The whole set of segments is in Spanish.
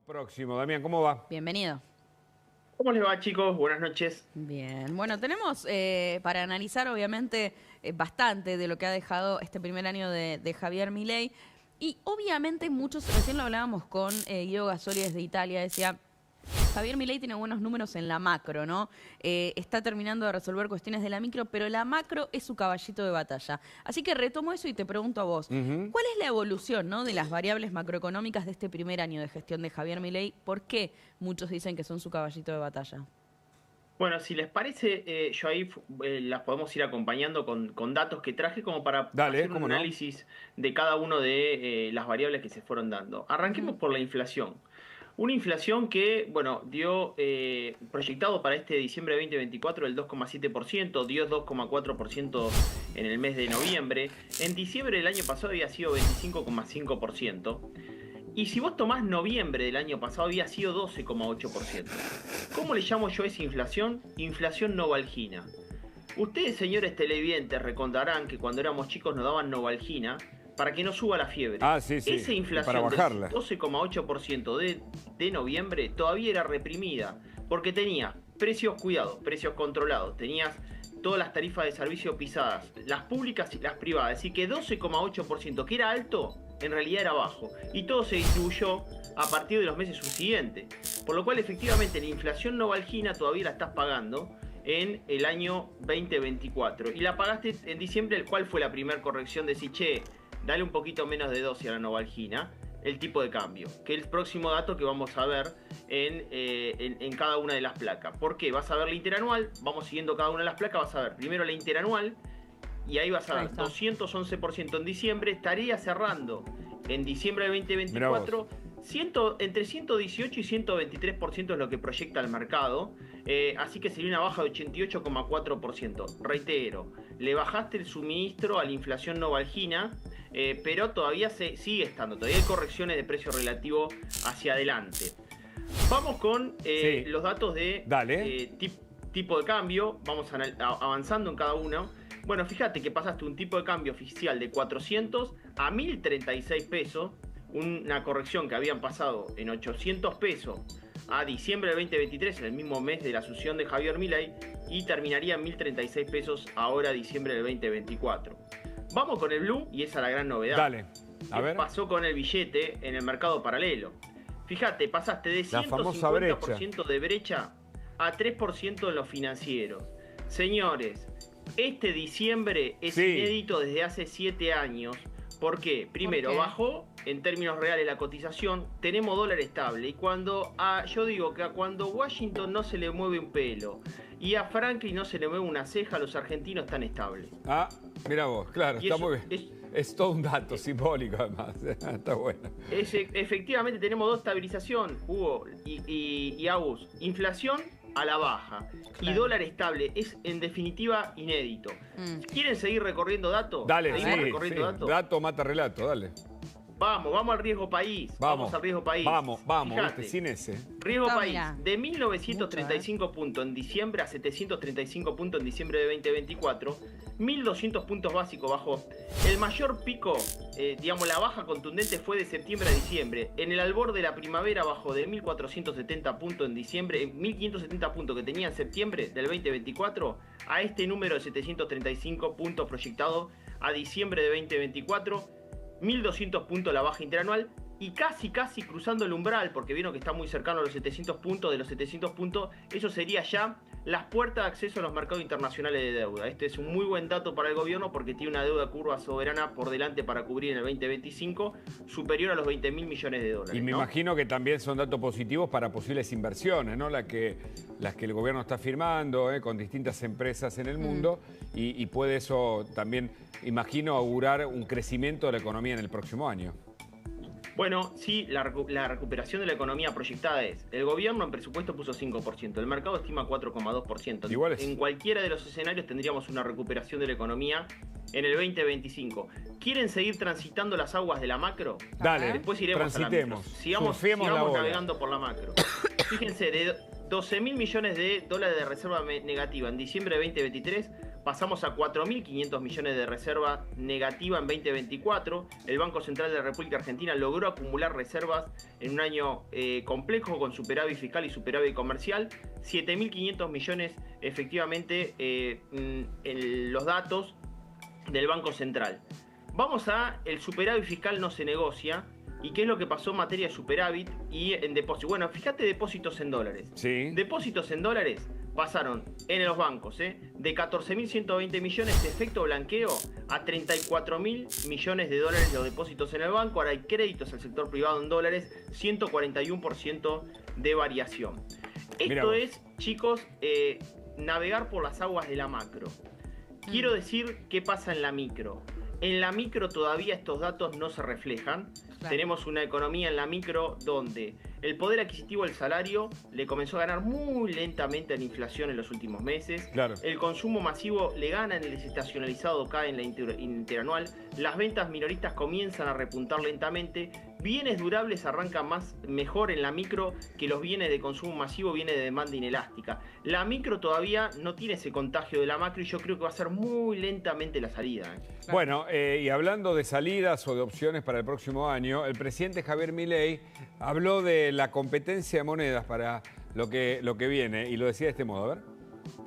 Próximo. Damián, ¿cómo va? Bienvenido. ¿Cómo les va, chicos? Buenas noches. Bien, bueno, tenemos para analizar obviamente bastante de lo que ha dejado este primer año de Javier Milei y obviamente muchos, recién lo hablábamos con Guido Gasoli desde Italia, decía, Javier Milei tiene buenos números en la macro, ¿no? Está terminando de resolver cuestiones de la micro, pero la macro es su caballito de batalla. Así que retomo eso y te pregunto a vos, ¿cuál es la evolución, ¿no?, de las variables macroeconómicas de este primer año de gestión de Javier Milei? ¿Por qué muchos dicen que son su caballito de batalla? Bueno, si les parece, yo ahí las podemos ir acompañando con datos que traje como para hacer un análisis de cada uno de las variables que se fueron dando. Arranquemos por la inflación. Una inflación que, bueno, dio proyectado para este diciembre de 2024 el 2,7%, dio 2,4% en el mes de noviembre. En diciembre del año pasado había sido 25,5%. Y si vos tomás noviembre del año pasado había sido 12,8%. ¿Cómo le llamo yo a esa inflación? Inflación novalgina. Ustedes, señores televidentes, recordarán que cuando éramos chicos nos daban novalgina para que no suba la fiebre. Sí. Esa inflación para bajarla. del 12,8% de noviembre todavía era reprimida, porque tenía precios cuidados, precios controlados, tenías todas las tarifas de servicio pisadas, las públicas y las privadas. Así que 12,8%, que era alto, en realidad era bajo. Y todo se distribuyó a partir de los meses subsiguientes. Por lo cual, efectivamente, la inflación novalgina todavía la estás pagando en el año 2024. Y la pagaste en diciembre, ¿cuál fue la primera corrección? De decir, che, dale un poquito menos de dosis a la novalgina, el tipo de cambio, que es el próximo dato que vamos a ver en cada una de las placas. ¿Por qué? Vas a ver la interanual, vamos siguiendo cada una de las placas, vas a ver primero la interanual, y ahí vas a ver 211% en diciembre, estaría cerrando en diciembre de 2024, entre 118 y 123% es lo que proyecta el mercado, así que sería una baja de 88,4%. Reitero, le bajaste el suministro a la inflación novalgina, pero todavía sigue estando, todavía hay correcciones de precio relativo hacia adelante. Vamos con los datos de tipo de cambio, vamos avanzando en cada uno. Bueno, fíjate que pasaste un tipo de cambio oficial de 400 a 1036 pesos, una corrección que habían pasado en 800 pesos a diciembre del 2023, en el mismo mes de la asunción de Javier Milei, y terminaría en 1036 pesos ahora diciembre del 2024. Vamos con el blue, y esa es la gran novedad. Dale, a ver. Pasó con el billete en el mercado paralelo. Fíjate, pasaste de 150% de brecha a 3% en los financieros. Señores, este diciembre es inédito desde hace 7 años. ¿Por qué? Primero, bajó en términos reales la cotización, tenemos dólar estable. Y cuando yo digo que cuando Washington no se le mueve un pelo y a Franklin no se le mueve una ceja, los argentinos están estables. Mira vos, claro, está muy bien. Es todo un dato simbólico además, está bueno. Efectivamente tenemos dos estabilización, Hugo y Agus. Inflación a la baja y dólar estable, es en definitiva inédito. ¿Quieren seguir recorriendo datos? Dale, datos. Dato mata relato, dale. Vamos al riesgo país. Vamos al riesgo país. Vamos, fíjate, sin ese. Riesgo país, de 1935 puntos en diciembre a 735 puntos en diciembre de 2024, 1200 puntos básicos bajó. El mayor pico, la baja contundente fue de septiembre a diciembre. En el albor de la primavera bajó de 1470 puntos en diciembre, 1570 puntos que tenía en septiembre del 2024, a este número de 735 puntos proyectado a diciembre de 2024. 1200 puntos la baja interanual y casi cruzando el umbral, porque vieron que está muy cercano a los 700 puntos. De los 700 puntos, eso sería ya las puertas de acceso a los mercados internacionales de deuda. Este es un muy buen dato para el gobierno porque tiene una deuda curva soberana por delante para cubrir en el 2025 superior a los 20.000 millones de dólares. Y me imagino que también son datos positivos para posibles inversiones, ¿no? Las que el gobierno está firmando con distintas empresas en el mundo y puede eso también, imagino, augurar un crecimiento de la economía en el próximo año. Bueno, sí, la recuperación de la economía proyectada es, el gobierno en presupuesto puso 5%, el mercado estima 4,2%. Igual es. En cualquiera de los escenarios tendríamos una recuperación de la economía en el 2025. ¿Quieren seguir transitando las aguas de la macro? Dale, después iremos a la micro. Sigamos navegando por la macro. Fíjense, de 12.000 millones de dólares de reserva negativa en diciembre de 2023, Pasamos a 4.500 millones de reservas negativa en 2024. El Banco Central de la República Argentina logró acumular reservas en un año complejo con superávit fiscal y superávit comercial. 7.500 millones efectivamente en los datos del Banco Central. Vamos a el superávit fiscal no se negocia. ¿Y qué es lo que pasó en materia de superávit y en depósitos? Bueno, fíjate depósitos en dólares. Sí. Depósitos en dólares pasaron en los bancos de 14.120 millones de efecto blanqueo a 34.000 millones de dólares los depósitos en el banco. Ahora hay créditos al sector privado en dólares, 141% de variación. Esto es, chicos, navegar por las aguas de la macro. Quiero decir qué pasa en la micro. En la micro todavía estos datos no se reflejan. Claro. Tenemos una economía en la micro donde el poder adquisitivo del salario le comenzó a ganar muy lentamente a la inflación en los últimos meses. Claro. El consumo masivo le gana en el desestacionalizado, cae en la interanual. Las ventas minoristas comienzan a repuntar lentamente. Bienes durables arrancan mejor en la micro que los bienes de consumo masivo, bienes de demanda inelástica. La micro todavía no tiene ese contagio de la macro y yo creo que va a ser muy lentamente la salida. Bueno, y hablando de salidas o de opciones para el próximo año, el presidente Javier Milei habló de la competencia de monedas para lo que viene y lo decía de este modo, a ver.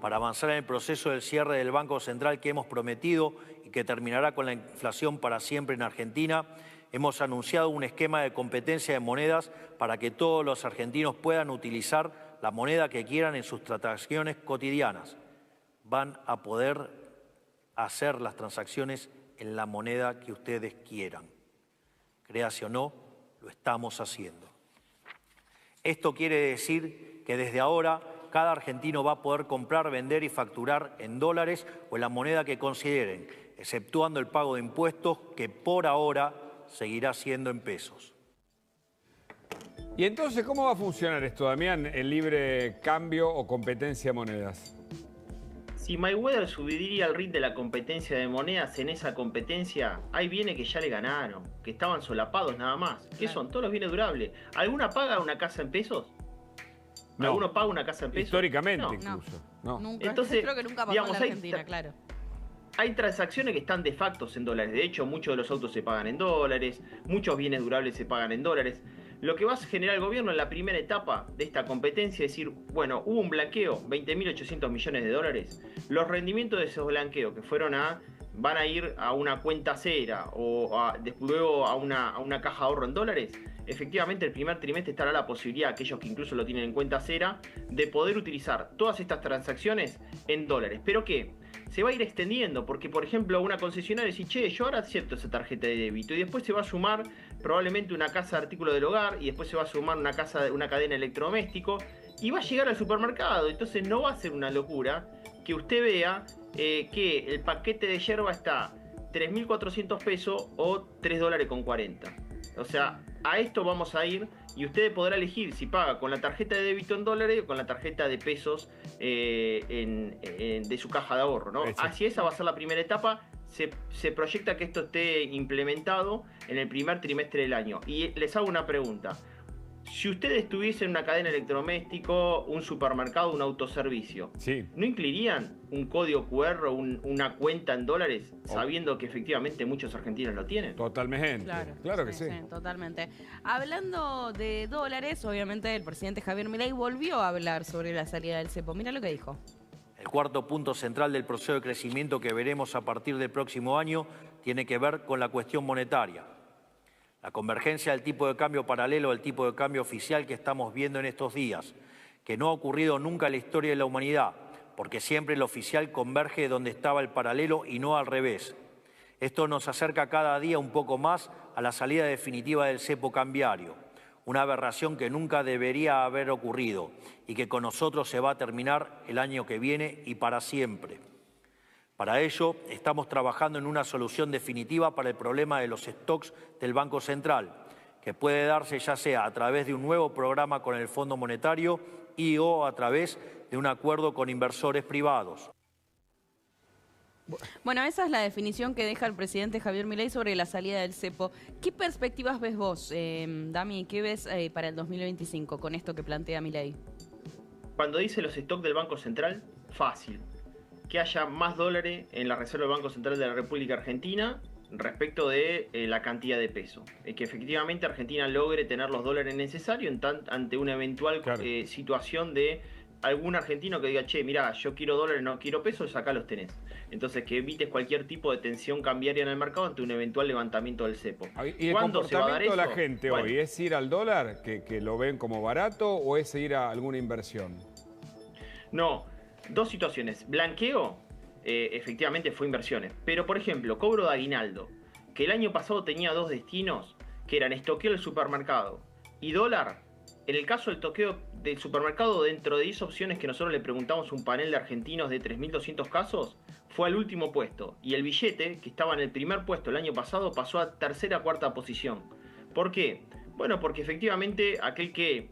Para avanzar en el proceso del cierre del Banco Central que hemos prometido y que terminará con la inflación para siempre en Argentina, hemos anunciado un esquema de competencia de monedas para que todos los argentinos puedan utilizar la moneda que quieran en sus transacciones cotidianas. Van a poder hacer las transacciones en la moneda que ustedes quieran. Créase o no, lo estamos haciendo. Esto quiere decir que desde ahora cada argentino va a poder comprar, vender y facturar en dólares o en la moneda que consideren, exceptuando el pago de impuestos que por ahora seguirá siendo en pesos. ¿Y entonces cómo va a funcionar esto, Damián, el libre cambio o competencia de monedas? Si Mayweather subiría el ritmo de la competencia de monedas, en esa competencia hay bienes que ya le ganaron, que estaban solapados nada más. ¿Qué son? Todos los bienes durables. ¿Alguna paga una casa en pesos? No. ¿Alguno paga una casa en pesos? Históricamente incluso. No. Nunca. Entonces, creo que nunca pasó en la Argentina, claro. Hay transacciones que están de facto en dólares. De hecho, muchos de los autos se pagan en dólares, muchos bienes durables se pagan en dólares. Lo que va a generar el gobierno en la primera etapa de esta competencia es decir, bueno, hubo un blanqueo, 20.800 millones de dólares. Los rendimientos de esos blanqueos que van a ir a una cuenta cera o luego a una caja de ahorro en dólares. Efectivamente, el primer trimestre estará la posibilidad, aquellos que incluso lo tienen en cuenta cera, de poder utilizar todas estas transacciones en dólares. ¿Pero qué? Se va a ir extendiendo, porque por ejemplo una concesionaria dice, che, yo ahora acepto esa tarjeta de débito, y después se va a sumar probablemente una casa de artículos del hogar, y después se va a sumar una cadena de electrodoméstico, y va a llegar al supermercado. Entonces no va a ser una locura que usted vea que el paquete de yerba está 3.400 pesos o $3.40. O sea, a esto vamos a ir y usted podrá elegir si paga con la tarjeta de débito en dólares o con la tarjeta de pesos de su caja de ahorro, ¿no? Así esa va a ser la primera etapa. Se proyecta que esto esté implementado en el primer trimestre del año. Y les hago una pregunta. Si ustedes tuviesen una cadena electrodoméstico, un supermercado, un autoservicio, sí, ¿no incluirían un código QR o una cuenta en dólares, sabiendo que efectivamente muchos argentinos lo tienen? Totalmente. Claro que sí. Totalmente. Hablando de dólares, obviamente el presidente Javier Milei volvió a hablar sobre la salida del cepo. Mira lo que dijo. El cuarto punto central del proceso de crecimiento que veremos a partir del próximo año tiene que ver con la cuestión monetaria. La convergencia del tipo de cambio paralelo al tipo de cambio oficial que estamos viendo en estos días, que no ha ocurrido nunca en la historia de la humanidad, porque siempre el oficial converge donde estaba el paralelo y no al revés. Esto nos acerca cada día un poco más a la salida definitiva del cepo cambiario, una aberración que nunca debería haber ocurrido y que con nosotros se va a terminar el año que viene y para siempre. Para ello, estamos trabajando en una solución definitiva para el problema de los stocks del Banco Central, que puede darse ya sea a través de un nuevo programa con el Fondo Monetario o a través de un acuerdo con inversores privados. Bueno, esa es la definición que deja el presidente Javier Milei sobre la salida del cepo. ¿Qué perspectivas ves vos, Dami? ¿Qué ves para el 2025 con esto que plantea Milei? Cuando dice los stocks del Banco Central, fácil. que haya más dólares en la Reserva del Banco Central de la República Argentina respecto de la cantidad de peso. Que efectivamente Argentina logre tener los dólares necesarios ante una eventual situación de algún argentino que diga, che, mirá, yo quiero dólares, no quiero pesos, acá los tenés. Entonces, que evites cualquier tipo de tensión cambiaria en el mercado ante un eventual levantamiento del cepo. ¿Y el comportamiento de la gente hoy es ir al dólar, que lo ven como barato, o es ir a alguna inversión? No, dos situaciones. Blanqueo, efectivamente fue inversiones. Pero, por ejemplo, cobro de aguinaldo, que el año pasado tenía dos destinos, que eran estoqueo del supermercado y dólar. En el caso del toqueo del supermercado, dentro de 10 opciones que nosotros le preguntamos a un panel de argentinos de 3.200 casos, fue al último puesto. Y el billete, que estaba en el primer puesto el año pasado, pasó a tercera o cuarta posición. ¿Por qué? Bueno, porque efectivamente aquel que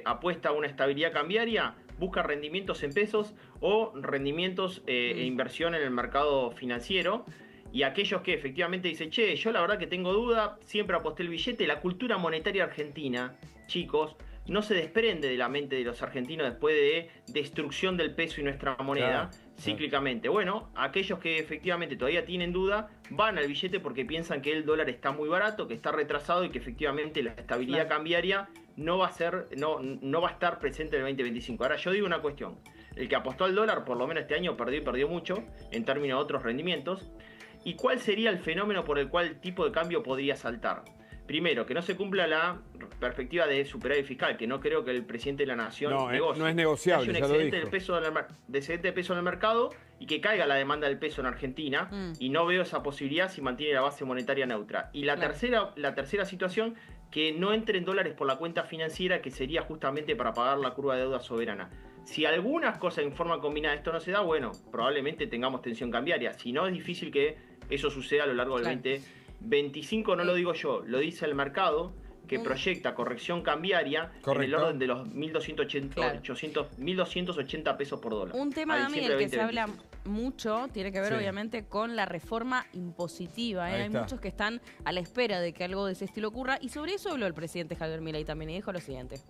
apuesta a una estabilidad cambiaria busca rendimientos en pesos o rendimientos e inversión en el mercado financiero. Y aquellos que efectivamente dicen, che, yo la verdad que tengo duda, siempre aposté el billete. La cultura monetaria argentina, chicos, no se desprende de la mente de los argentinos después de destrucción del peso y nuestra moneda, cíclicamente. Bueno, aquellos que efectivamente todavía tienen duda, van al billete porque piensan que el dólar está muy barato, que está retrasado y que efectivamente la estabilidad cambiaria no va a estar presente en el 2025. Ahora, yo digo una cuestión. El que apostó al dólar, por lo menos este año, perdió mucho en términos de otros rendimientos. ¿Y cuál sería el fenómeno por el cual el tipo de cambio podría saltar? Primero, que no se cumpla la perspectiva de superávit fiscal, que no creo que el presidente de la Nación negocie. No es negociable, que haya un excedente de peso en el mercado y que caiga la demanda del peso en Argentina. Y no veo esa posibilidad si mantiene la base monetaria neutra. Y la tercera situación, que no entren dólares por la cuenta financiera, que sería justamente para pagar la curva de deuda soberana. Si algunas cosas en forma combinada esto no se da, bueno, probablemente tengamos tensión cambiaria. Si no, es difícil que eso suceda a lo largo del 2025, no lo digo yo, lo dice el mercado, que proyecta corrección cambiaria en el orden de los 1.280 pesos por dólar. Un tema, Dami, del que se habla mucho tiene que ver obviamente con la reforma impositiva. Hay muchos que están a la espera de que algo de ese estilo ocurra, y sobre eso habló el presidente Javier Milei también y dijo lo siguiente.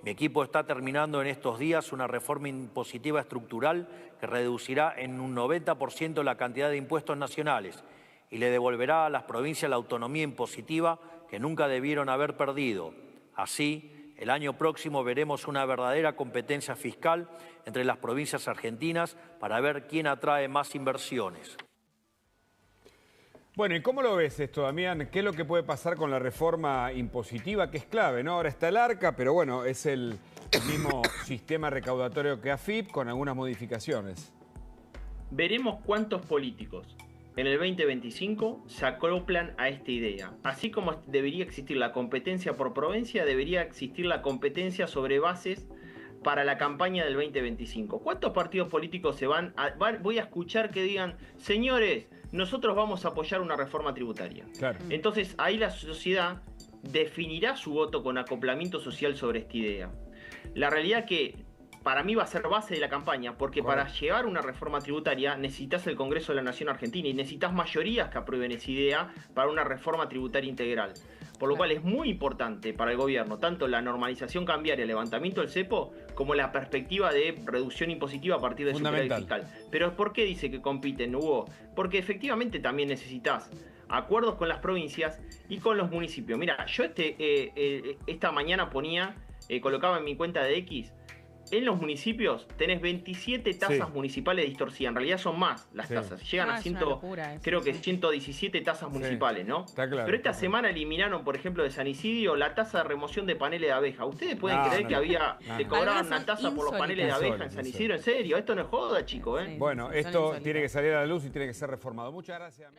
Mi equipo está terminando en estos días una reforma impositiva estructural que reducirá en un 90% la cantidad de impuestos nacionales y le devolverá a las provincias la autonomía impositiva que nunca debieron haber perdido. Así, el año próximo veremos una verdadera competencia fiscal entre las provincias argentinas para ver quién atrae más inversiones. Bueno, ¿y cómo lo ves esto, Damián? ¿Qué es lo que puede pasar con la reforma impositiva, que es clave, ¿no? Ahora está el ARCA, pero bueno, es el mismo sistema recaudatorio que AFIP, con algunas modificaciones. Veremos cuántos políticos en el 2025 se acoplan a esta idea. Así como debería existir la competencia por provincia, debería existir la competencia sobre bases para la campaña del 2025. ¿Cuántos partidos políticos voy a escuchar que digan, señores, nosotros vamos a apoyar una reforma tributaria? Claro. Entonces ahí la sociedad definirá su voto con acoplamiento social sobre esta idea. La realidad que para mí va a ser base de la campaña, porque para llevar una reforma tributaria necesitas el Congreso de la Nación Argentina y necesitas mayorías que aprueben esa idea para una reforma tributaria integral. Por lo cual es muy importante para el gobierno tanto la normalización cambiaria, el levantamiento del cepo, como la perspectiva de reducción impositiva a partir del superávit fiscal. Pero ¿por qué dice que compiten, Hugo? Porque efectivamente también necesitas acuerdos con las provincias y con los municipios. Mira, yo esta mañana colocaba en mi cuenta de X, en los municipios tenés 27 tasas municipales distorsidas. En realidad son más las tasas. Llegan a 117 tasas municipales, ¿no? Está claro, pero esta semana eliminaron, por ejemplo, de San Isidro, la tasa de remoción de paneles de abeja. ¿Ustedes pueden creer que te cobraban una tasa por los paneles de abeja en San Isidro? ¿En serio? Esto no es joda, chicos, ¿eh? Bueno, esto tiene que salir a la luz y tiene que ser reformado. Muchas gracias.